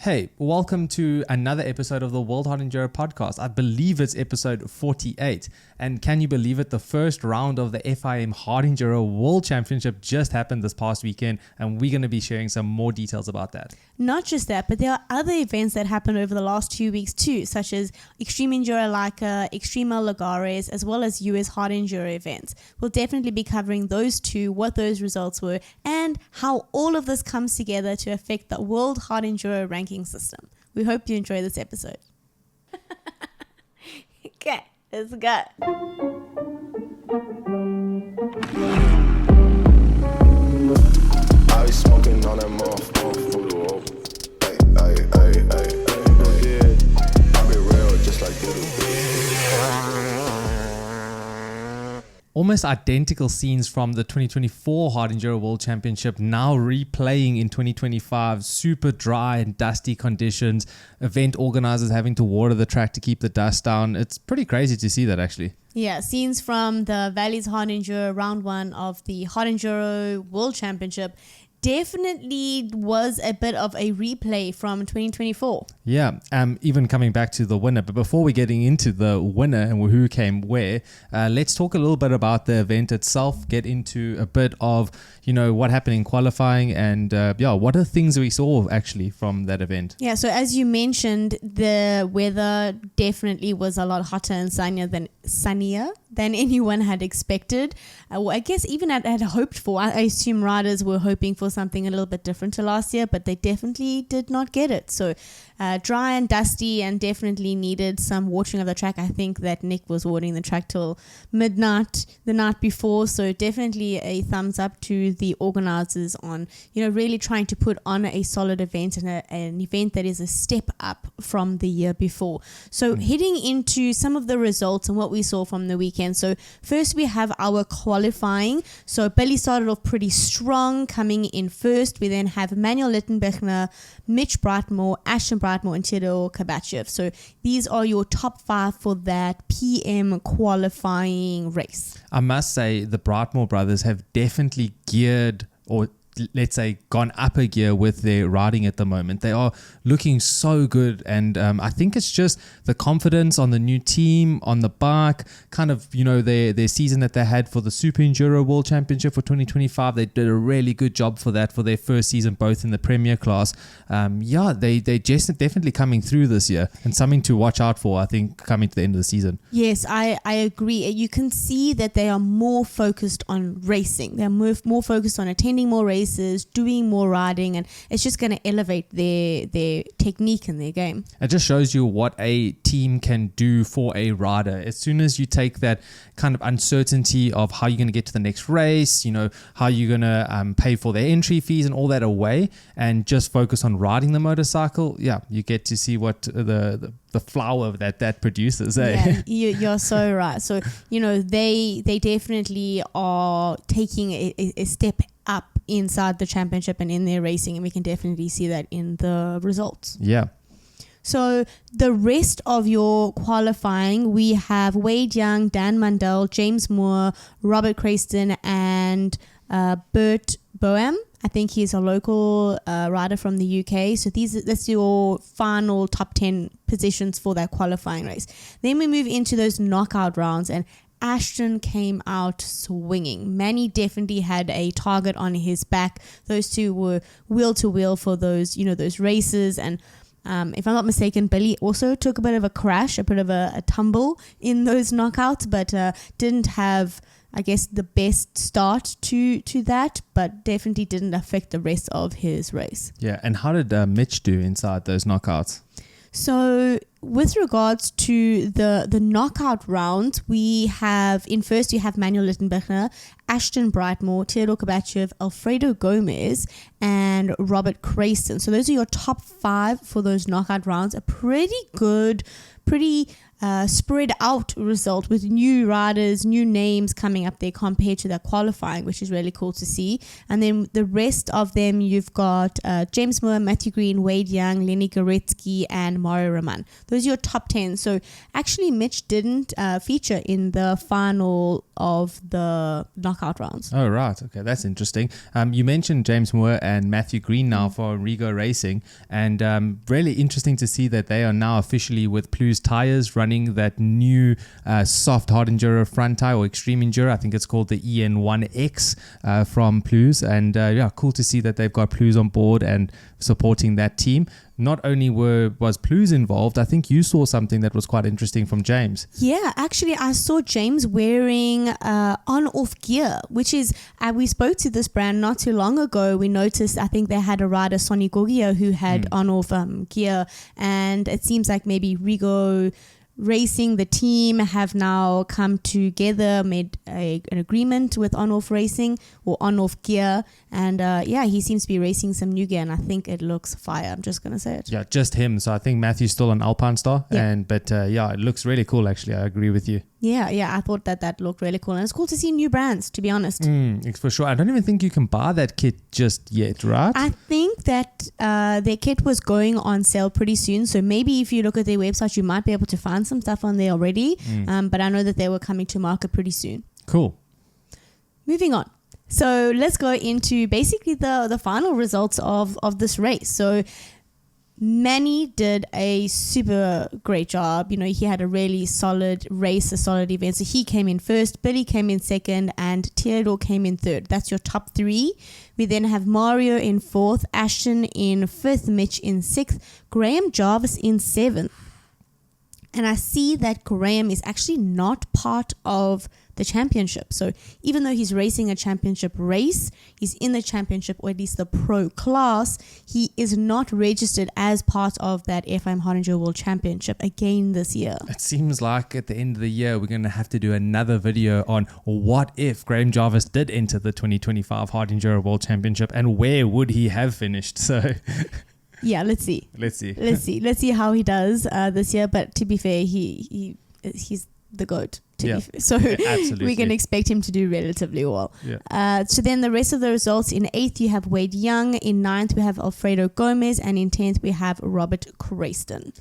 Hey, welcome to another episode of the World Hard Enduro Podcast. I believe it's episode 48. And can you believe it? The first round of the FIM Hard Enduro World Championship just happened this past weekend, and we're going to be sharing some more details about that. Not just that, but there are other events that happened over the last 2 weeks too, such as Extreme Enduro Lika, Extreme Lagares, as well as US Hard Enduro events. We'll definitely be covering those two, what those results were, and how all of this comes together to affect the World Hard Enduro ranking system. We hope you enjoy this episode. Okay, let's go. I be smoking on that motherfucker for the road. I be real just like you. Almost identical scenes from the 2024 Hard Enduro World Championship now replaying in 2025. Super dry and dusty conditions. Event organizers having to water the track to keep the dust down. It's pretty crazy to see that actually. Yeah, scenes from the Valleys Hard Enduro round one of the Hard Enduro World Championship definitely was a bit of a replay from 2024. Yeah, even coming back to the winner. But before we getting into the winner and who came where, let's talk a little bit about the event itself, get into a bit of, what happened in qualifying and, what are things we saw actually from that event. Yeah, so as you mentioned, the weather definitely was a lot hotter and sunnier than anyone had expected. I guess even had hoped for. I assume riders were hoping for something a little bit different to last year, but they definitely did not get it. So dry and dusty, and definitely needed some watering of the track. I think that Nick was watering the track till midnight the night before. So definitely a thumbs up to the organizers on, really trying to put on a solid event and an event that is a step up from the year before. So heading into some of the results and what we saw from the weekend. So first we have our qualifying. So Billy started off pretty strong, coming in first. We then have Manuel Littenbechner, Mitch Brightmore, Ashton Brightmore, and Theodore Kabachev. So these are your top 5 for that PM qualifying race. I must say the Brightmore brothers have definitely geared, or let's say gone up a gear with their riding at the moment. They are looking so good, and I think it's just the confidence on the new team, on the bike, kind of, their season that they had for the Super Enduro World Championship for 2025. They did a really good job for that, for their first season, both in the Premier class. They just definitely coming through this year, and something to watch out for, I think, coming to the end of the season. Yes, I agree. You can see that they are more focused on racing. They're more focused on attending more races, doing more riding, and it's just going to elevate their technique and their game. It just shows you what a team can do for a rider. As soon as you take that kind of uncertainty of how you're going to get to the next race, how you're going to pay for their entry fees and all that away, and just focus on riding the motorcycle, you get to see what the flower that produces. Yeah, you're so right. So, they definitely are taking a step up inside the championship and in their racing, and we can definitely see that in the results. Yeah. So the rest of your qualifying, we have Wade Young, Dan Mundell, James Moore, Robert Crayston, and Bert Boehm. I think he's a local rider from the UK. So that's your final top 10 positions for that qualifying race. Then we move into those knockout rounds, and Ashton came out swinging. Manny definitely had a target on his back. Those two were wheel to wheel for those, those races. And if I'm not mistaken, Billy also took a bit of a crash, a bit of a tumble in those knockouts, but didn't have, I guess, the best start to that, but definitely didn't affect the rest of his race. Yeah, and how did Mitch do inside those knockouts? So with regards to the knockout rounds, we have Manuel Littenbechner, Ashton Brightmore, Theodore Kabachev, Alfredo Gomez, and Robert Crayston. So those are your top 5 for those knockout rounds. A pretty good, spread out result with new riders, new names coming up there compared to their qualifying, which is really cool to see. And then the rest of them, you've got James Moore, Matthew Green, Wade Young, Lenny Goretzky, and Mario Roman. those are your top 10. So actually Mitch didn't feature in the final of the knockout rounds. Oh, right. Okay, that's interesting. You mentioned James Moore and Matthew Green now for Rigo Racing, and really interesting to see that they are now officially with Plu's Tires running that new soft hard enduro front tire or extreme enduro. I think it's called the EN1X from Plu's, and cool to see that they've got Plu's on board and supporting that team. Not only was Plu's involved, I think you saw something that was quite interesting from James. Yeah, actually, I saw James wearing on-off gear, which is, we spoke to this brand not too long ago. We noticed, I think they had a rider, Sonny Gogia, who had on-off gear, and it seems like maybe Rigo Racing, the team, have now come together, made an agreement with On-Off Racing or On-Off Gear, and he seems to be racing some new gear, and I think it looks fire. I'm just gonna say it. Yeah, just him. So I think Matthew's still an Alpine Star, but it looks really cool. Actually, I agree with you. Yeah, I thought that looked really cool, and it's cool to see new brands, to be honest. For sure. I don't even think you can buy that kit just yet, right? I think that their kit was going on sale pretty soon, so maybe if you look at their website, you might be able to find some stuff on there already, but I know that they were coming to market pretty soon. Cool. Moving on. So let's go into basically the final results of this race. So Manny did a super great job. You know, he had a really solid race, a solid event. So he came in first, Billy came in second, and Theodore came in third. That's your top three. We then have Mario in fourth, Ashton in fifth, Mitch in sixth, Graham Jarvis in seventh. And I see that Graham is actually not part of the championship. So even though he's racing a championship race, he's in the championship, or at least the pro class, he is not registered as part of that FIM Hard Enduro World Championship again this year. It seems like at the end of the year, we're going to have to do another video on what if Graham Jarvis did enter the 2025 Hard Enduro World Championship, and where would he have finished? So... yeah, let's see. Let's see how he does this year. But to be fair, he's the GOAT. Be fair. So we can expect him to do relatively well. Yeah. So then the rest of the results: in eighth, you have Wade Young. In ninth, we have Alfredo Gomez, and in 10th, we have Robert Crayston.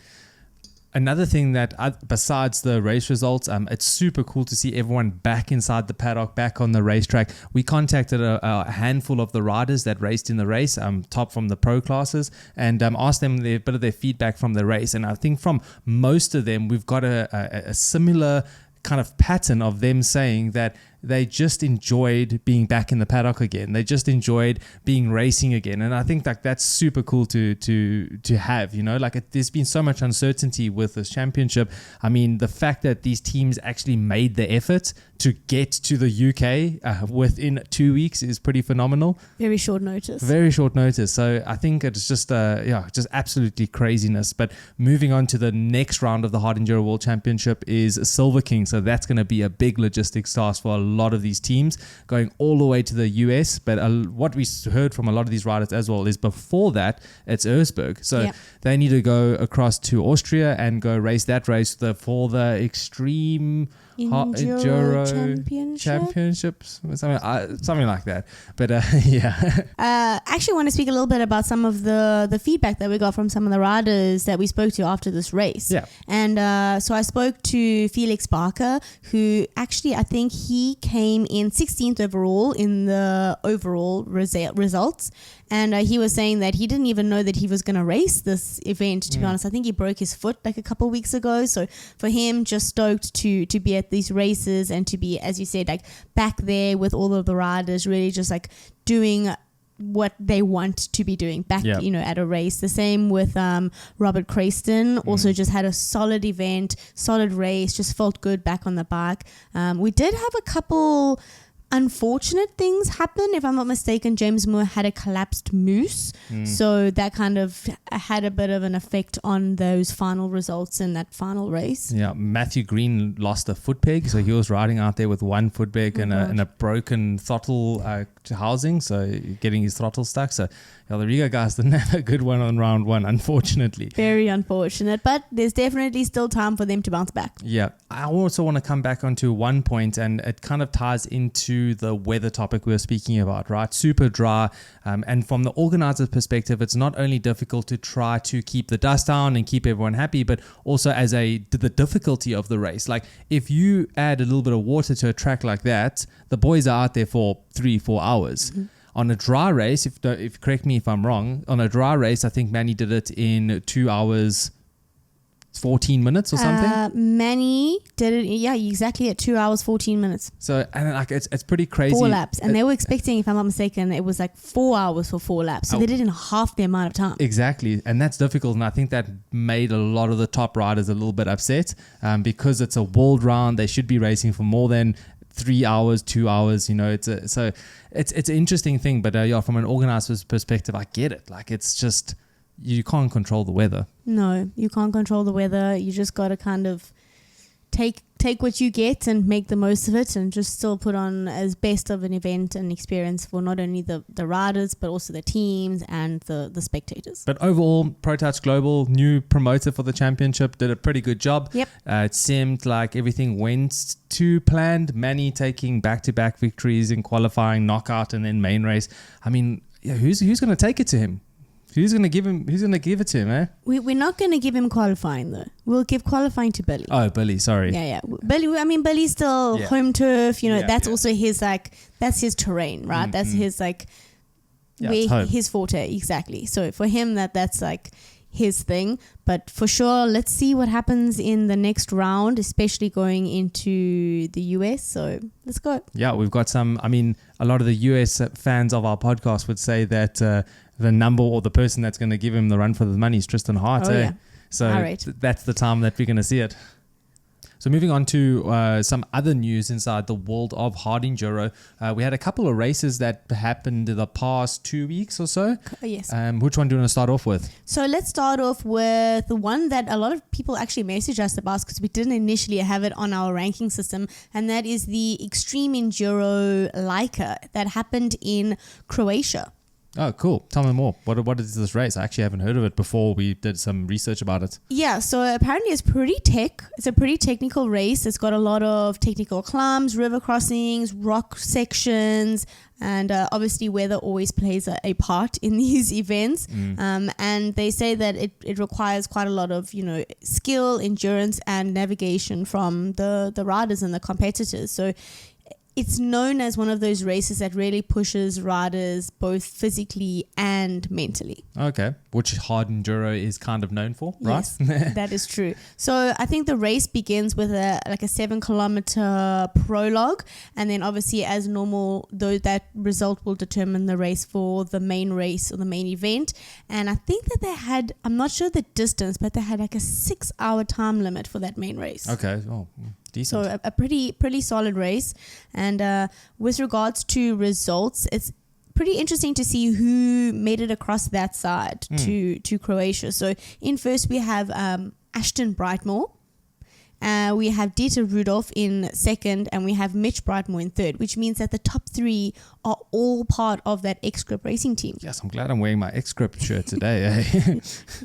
Another thing that, besides the race results, it's super cool to see everyone back inside the paddock, back on the racetrack. We contacted a handful of the riders that raced in the race, top from the pro classes, and asked them a bit of their feedback from the race. And I think from most of them, we've got a similar kind of pattern of them saying that they just enjoyed being back in the paddock again. They just enjoyed being racing again. And I think that's super cool to have, you know, like there's been so much uncertainty with this championship. I mean, the fact that these teams actually made the effort to get to the UK within 2 weeks is pretty phenomenal. Very short notice. So I think it's just absolutely craziness. But moving on to the next round of the Hard Enduro World Championship is Silver King. So that's going to be a big logistics task for a lot of these teams, going all the way to the US. But what we heard from a lot of these riders as well is before that, it's Erzberg. So they need to go across to Austria and go race that race for the Extreme Enduro Championships, something like that. But actually want to speak a little bit about some of the feedback that we got from some of the riders that we spoke to after this race. And so I spoke to Felix Barker, who actually, I think he came in 16th overall in the overall results. And he was saying that he didn't even know that he was going to race this event, to be honest. I think he broke his foot like a couple of weeks ago. So for him, just stoked to be at these races and to be, as you said, like back there with all of the riders, really just like doing what they want to be doing back, you know, at a race. The same with Robert Crayston, also just had a solid event, solid race, just felt good back on the bike. We did have a couple unfortunate things happen. If I'm not mistaken, James Moore had a collapsed moose, so that kind of had a bit of an effect on those final results in that final race. Matthew Green lost a foot peg, so he was riding out there with one foot peg and a broken throttle housing, so getting his throttle stuck. So Yeah, the Riga guys didn't have a good one on round one, unfortunately. Very unfortunate, but there's definitely still time for them to bounce back. Yeah, I also want to come back onto one point, and it kind of ties into the weather topic we were speaking about, right? Super dry, and from the organizer's perspective, it's not only difficult to try to keep the dust down and keep everyone happy, but also as the difficulty of the race. Like, if you add a little bit of water to a track like that, the boys are out there for 3-4 hours. Mm-hmm. On a dry race, if correct me if I'm wrong, on a dry race, I think Manny did it in 2 hours, 14 minutes or something. Manny did it, yeah, exactly at 2 hours, 14 minutes. So, and like it's pretty crazy. 4 laps. And they were expecting, if I'm not mistaken, it was like 4 hours for 4 laps. So they did it in half the amount of time. Exactly. And that's difficult. And I think that made a lot of the top riders a little bit upset because it's a world round. They should be racing for more than 3 hours, 2 hours, it's an interesting thing, but yeah, from an organizer's perspective, I get it. Like, it's just, you can't control the weather. No, you can't control the weather. You just got to kind of take what you get and make the most of it, and just still put on as best of an event and experience for not only the riders, but also the teams and the spectators. But overall, ProTouch Global, new promoter for the championship, did a pretty good job. Yep. It seemed like everything went to planned. Manny taking back-to-back victories in qualifying, knockout, and then main race. I mean, yeah, who's going to take it to him? Who's going to give it to him, eh? We're not going to give him qualifying, though. We'll give qualifying to Billy. Oh, Billy, sorry. Yeah. Billy's still home turf, that's also his, that's his terrain, right? Mm-hmm. That's his, his forte, exactly. So for him, that's his thing. But for sure, let's see what happens in the next round, especially going into the US. So let's go. Yeah, we've got a lot of the US fans of our podcast would say that the number or the person that's going to give him the run for the money is Tristan Hart. Yeah. So that's the time that we're going to see it. So moving on to some other news inside the world of hard enduro. We had a couple of races that happened the past 2 weeks or so. Yes. Which one do you want to start off with? So let's start off with the one that a lot of people actually messaged us about, because we didn't initially have it on our ranking system, and that is the Extreme Enduro Lika that happened in Croatia. Oh, cool. Tell me more. What is this race? I actually haven't heard of it before. We did some research about it. Yeah, so apparently it's a pretty technical race. It's got a lot of technical climbs, river crossings, rock sections, and obviously weather always plays a part in these events. And they say that it requires quite a lot of, skill, endurance, and navigation from the riders and the competitors. So it's known as one of those races that really pushes riders both physically and mentally. Okay, which hard enduro is kind of known for, right? Yes, that is true. So I think the race begins with a 7-kilometer prologue, and then obviously as normal, though, that result will determine the race for the main race or the main event. And I think that I'm not sure the distance, but they had a 6-hour time limit for that main race. Okay, decent. So a pretty solid race. And with regards to results, it's pretty interesting to see who made it across that side to Croatia. So in first we have Ashton Brightmore. We have Dieter Rudolph in second, and we have Mitch Brightmore in third, which means that the top 3 are all part of that X-Grip racing team. Yes, I'm glad I'm wearing my X-Grip shirt today.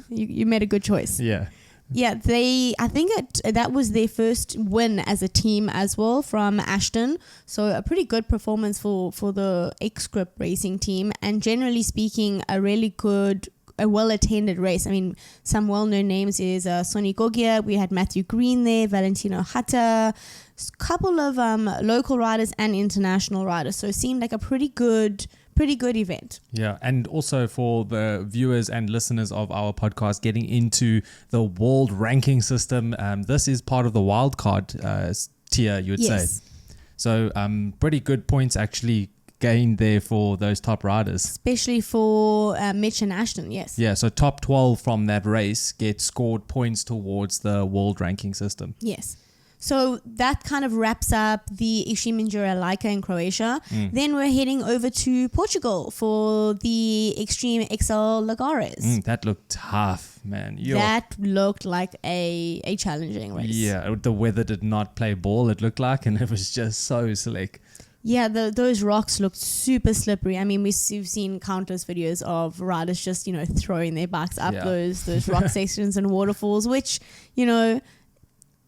You made a good choice. Yeah. Yeah, I think that was their first win as a team as well from Ashton. So a pretty good performance for the X-Grip racing team, and generally speaking, a well-attended race. I mean, some well-known names is Sonny Gogia. We had Matthew Green there, Valentino Hatta, a couple of local riders and international riders. So it seemed like a pretty good event. Yeah, and also for the viewers and listeners of our podcast, getting into the world ranking system, this is part of the wildcard tier, you would say. So pretty good points actually gained there for those top riders. Especially for Mitch and Ashton, yes. Yeah, so top 12 from that race get scored points towards the world ranking system. Yes. So that kind of wraps up the Extreme Enduro Lika in Croatia. Then we're heading over to Portugal for the Extreme XL Lagares. That looked tough, man. That looked like a challenging race. Yeah, the weather did not play ball, it looked like, and it was just so slick. Yeah, those rocks looked super slippery. I mean, we've seen countless videos of riders just, throwing their bikes up those rock sections and waterfalls, which,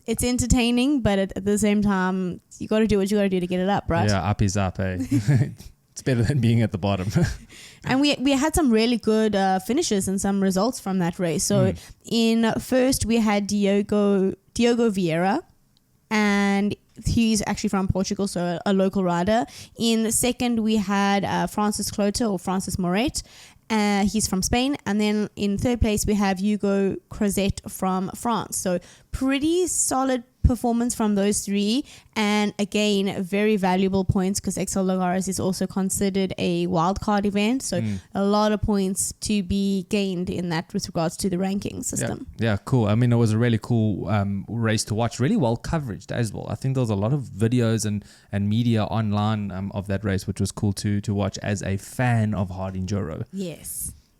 it's entertaining, but at the same time, you got to do what you got to do to get it up, right? Yeah, up is up, eh? It's better than being at the bottom. And we had some really good finishes and some results from that race. So in first, we had Diogo Vieira, and he's actually from Portugal, so a local rider. In second, we had Francis Clote or Francis Moret. He's from Spain. And then in third place, we have Hugo Crozet from France. So pretty solid performance from those three. And again, very valuable points because XL Lagares is also considered a wildcard event. So a lot of points to be gained in that with regards to the ranking system. Yeah, cool. I mean, it was a really cool race to watch. Really well coveraged as well. I think there was a lot of videos and media online of that race, which was cool to watch as a fan of hard enduro.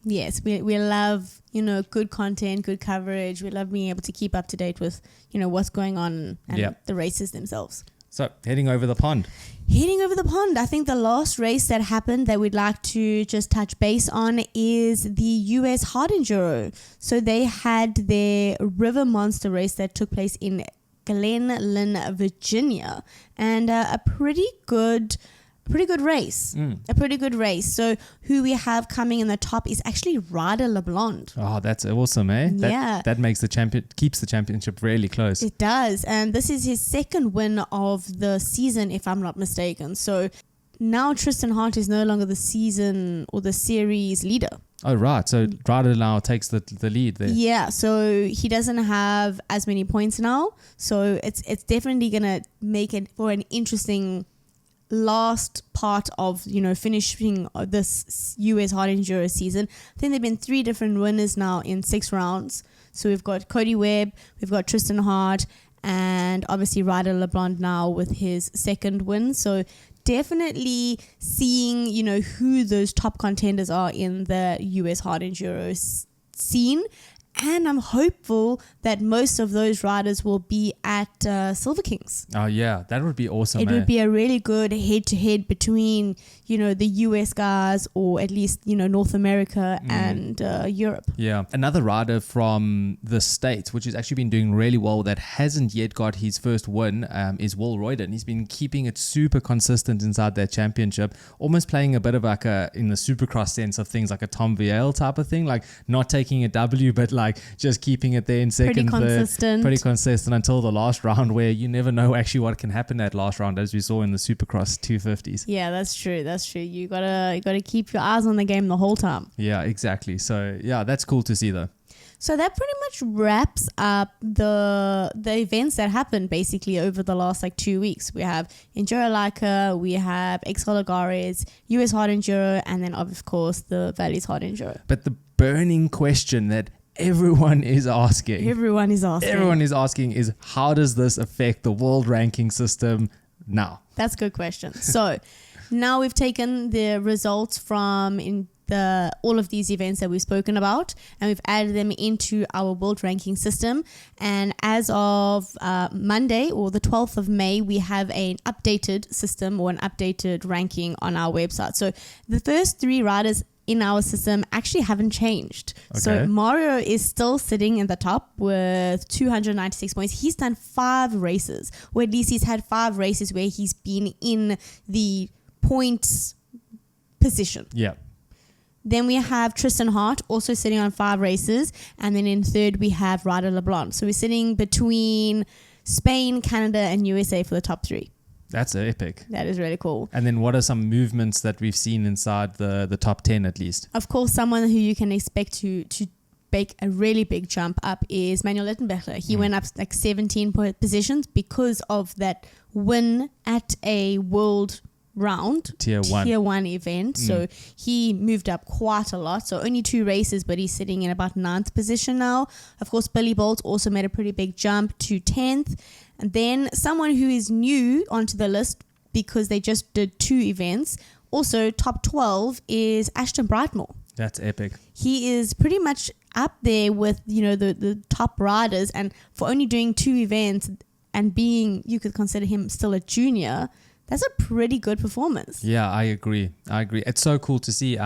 Yes, we love, good content, good coverage. We love being able to keep up to date with, what's going on and the races themselves. So, heading over the pond. I think the last race that happened that we'd like to just touch base on is the US Hard Enduro. So, they had their River Monster race that took place in Glen Lynn, Virginia. And a pretty good race. A pretty good race. So who we have coming in the top is actually Ryder LeBlanc. Oh, that's awesome, eh? Yeah. That makes keeps the championship really close. It does. And this is his second win of the season, if I'm not mistaken. So now Tristan Hart is no longer the season or the series leader. Oh, right. So Ryder now takes the lead there. Yeah. So he doesn't have as many points now. So it's definitely going to make it for an interesting last part of finishing this US Hard Enduro season. I think there have been 3 different winners now in 6 rounds. So we've got Cody Webb, we've got Tristan Hart, and obviously Ryder LeBlanc now with his second win. So definitely seeing who those top contenders are in the US Hard Enduro scene. And I'm hopeful that most of those riders will be at Silver Kings. Oh, yeah. That would be awesome. It would be a really good head-to-head between, the US guys or at least, North America and Europe. Yeah. Another rider from the States, which has actually been doing really well that hasn't yet got his first win, is Will Royden. He's been keeping it super consistent inside that championship, almost playing a bit of like in the supercross sense of things, like a Tom Viale type of thing, like not taking a W, but like just keeping it there in second. Pretty consistent until the last round, where you never know actually what can happen that last round, as we saw in the Supercross 250s. Yeah, that's true. You gotta keep your eyes on the game the whole time. Yeah, exactly. So yeah, that's cool to see though. So that pretty much wraps up the events that happened basically over the last 2 weeks. We have Enduro Lika, we have XL Lagares, US Hard Enduro, and then of course the Valleys Hard Enduro. But the burning question that everyone is asking is, how does this affect the world ranking system now? That's a good question. So now we've taken the results from all of these events that we've spoken about, and we've added them into our world ranking system. And as of Monday or the 12th of May, we have an updated system or an updated ranking on our website. So the first 3 riders in our system actually haven't changed. Okay. So Mario is still sitting in the top with 296 points. He's done 5 races, or at least he's had 5 races where he's been in the points position. Yeah. Then we have Tristan Hart also sitting on 5 races. And then in third, we have Ryder LeBlanc. So we're sitting between Spain, Canada, and USA for the top 3. That's epic. That is really cool. And then what are some movements that we've seen inside the top 10 at least? Of course, someone who you can expect to make a really big jump up is Manuel Littenbechler. He went up 17 positions because of that win at a world round tier 1 event. So he moved up quite a lot. So only 2 races, but he's sitting in about 9th position now. Of course, Billy Bolt also made a pretty big jump to 10th. And then someone who is new onto the list because they just did 2 events, also top 12, is Ashton Brightmore. That's epic. He is pretty much up there with the top riders, and for only doing 2 events and being, you could consider him still a junior, That's a pretty good performance. Yeah, I agree. It's so cool to see.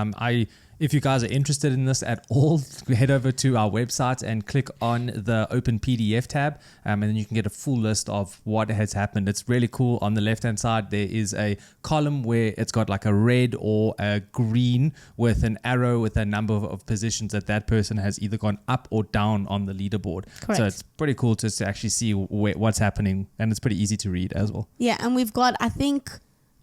If you guys are interested in this at all, head over to our website and click on the open PDF tab, and then you can get a full list of what has happened. It's really cool. On the left-hand side, there is a column where it's got like a red or a green with an arrow with a number of positions that person has either gone up or down on the leaderboard. Correct. So it's pretty cool to actually see what's happening, and it's pretty easy to read as well. Yeah, and we've got, I think,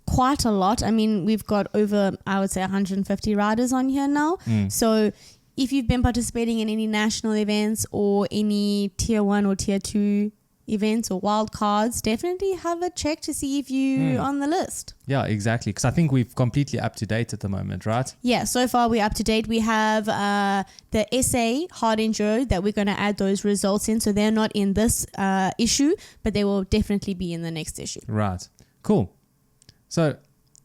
quite a lot. I mean, we've got over, I would say, 150 riders on here now. So if you've been participating in any national events or any tier 1 or tier 2 events or wild cards, definitely have a check to see if you're on the list. Yeah, exactly. Because I think we're completely up to date at the moment, right? Yeah, so far we're up to date. We have the SA Hard Enduro that we're going to add those results in. So they're not in this issue, but they will definitely be in the next issue. Right. Cool. So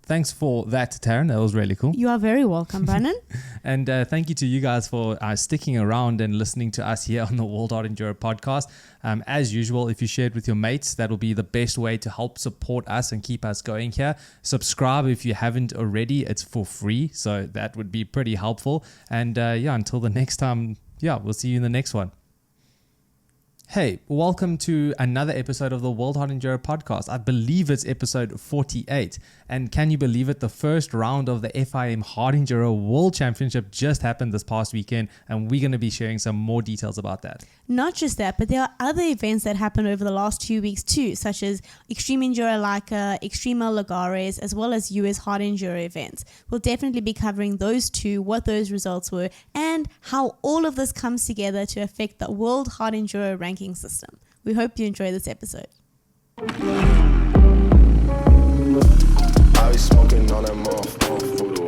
thanks for that, Taryn. That was really cool. You are very welcome, Brandon. And thank you to you guys for sticking around and listening to us here on the World Hard Enduro Podcast. As usual, if you share it with your mates, that will be the best way to help support us and keep us going here. Subscribe if you haven't already. It's for free, so that would be pretty helpful. And until the next time, we'll see you in the next one. Hey, welcome to another episode of the World Hard Enduro Podcast. I believe it's episode 48. And can you believe it? The first round of the FIM Hard Enduro World Championship just happened this past weekend, and we're going to be sharing some more details about that. Not just that, but there are other events that happened over the last 2 weeks too, such as Extreme Enduro Lika, Extreme Lagares, as well as US Hard Enduro events. We'll definitely be covering those two, what those results were, and how all of this comes together to affect the World Hard Enduro ranking system. We hope you enjoy this episode. I be smoking on that motherfucker.